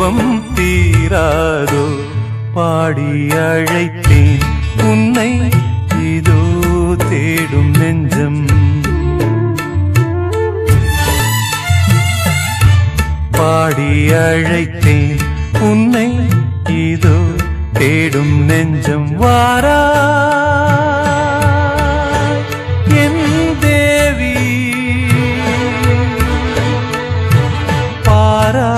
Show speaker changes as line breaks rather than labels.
கோபம் தீராதோ பாடி அழைத்தேன் உன்னை இதோ தேடும் நெஞ்சம் பாடி அழைத்தேன் உன்னை இதோ தேடும் நெஞ்சம் வாரா என் தேவி பாரா